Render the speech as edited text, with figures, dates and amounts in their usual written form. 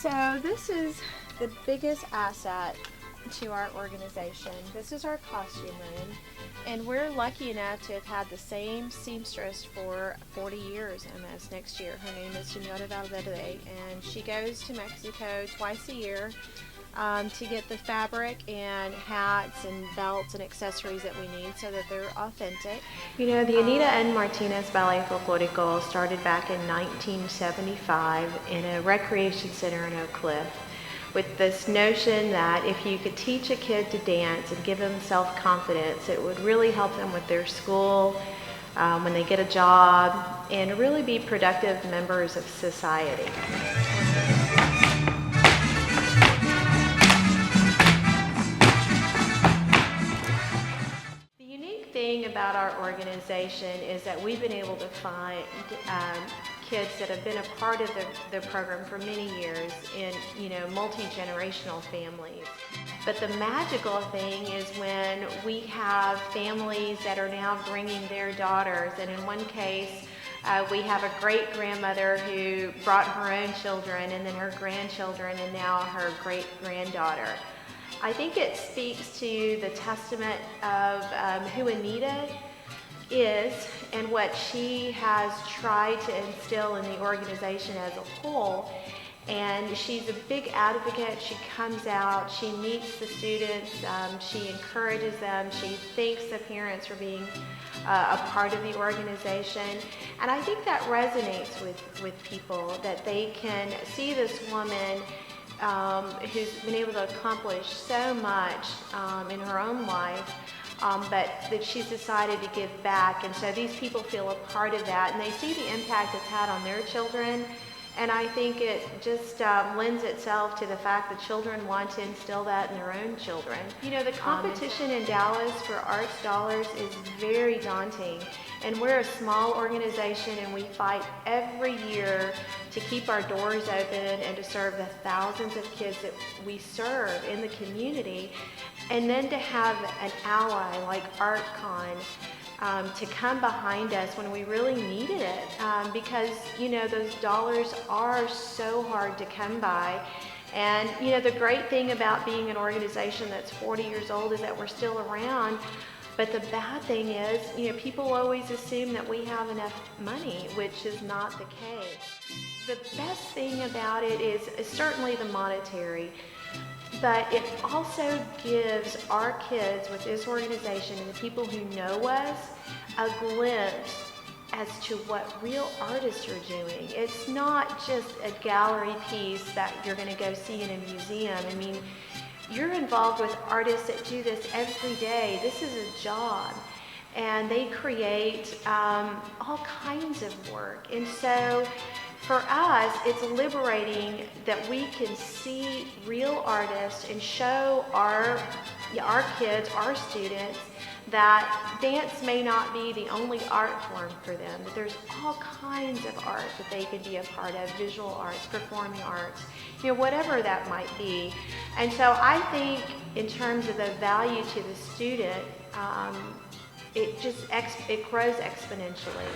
So this is the biggest asset to our organization. This is our costume room, and we're lucky enough to have had the same seamstress for 40 years almost next year. Her name is Senora Ballet, and she goes to Mexico twice a year to get the fabric and hats and belts and accessories that we need so that they're authentic. You know, the Anita and Martinez Ballet Folklorico started back in 1975 in a recreation center in Oak Cliff, with this notion that if you could teach a kid to dance and give them self-confidence, it would really help them with their school, when they get a job, and really be productive members of society. The unique thing about our organization is that we've been able to find kids that have been a part of the program for many years in, multi-generational families. But the magical thing is when we have families that are now bringing their daughters, and in one case, we have a great-grandmother who brought her own children, and then her grandchildren, and now her great-granddaughter. I think it speaks to the testament of who Anita is and what she has tried to instill in the organization as a whole. And she's a big advocate. She comes out, she meets the students, she encourages them, she thanks the parents for being a part of the organization. And I think that resonates with people, that they can see this woman who's been able to accomplish so much in her own life, but that she's decided to give back. And so these people feel a part of that, and they see the impact it's had on their children. And I think it just lends itself to the fact that children want to instill that in their own children. You know, the competition in Dallas for arts dollars is very daunting. And we're a small organization, and we fight every year to keep our doors open and to serve the thousands of kids that we serve in the community. And then to have an ally like ArtCon to come behind us when we really needed it, because those dollars are so hard to come by. And the great thing about being an organization that's 40 years old is that we're still around. But the bad thing is, people always assume that we have enough money, which is not the case. The best thing about it is certainly the monetary, but it also gives our kids with this organization and the people who know us a glimpse as to what real artists are doing. It's not just a gallery piece that you're going to go see in a museum. I mean, you're involved with artists that do this every day. This is a job, and they create all kinds of work. And so for us, it's liberating that we can see real artists and show our kids, our students, that dance may not be the only art form for them, that there's all kinds of art that they can be a part of, visual arts, performing arts, whatever that might be. And so I think in terms of the value to the student, it grows exponentially.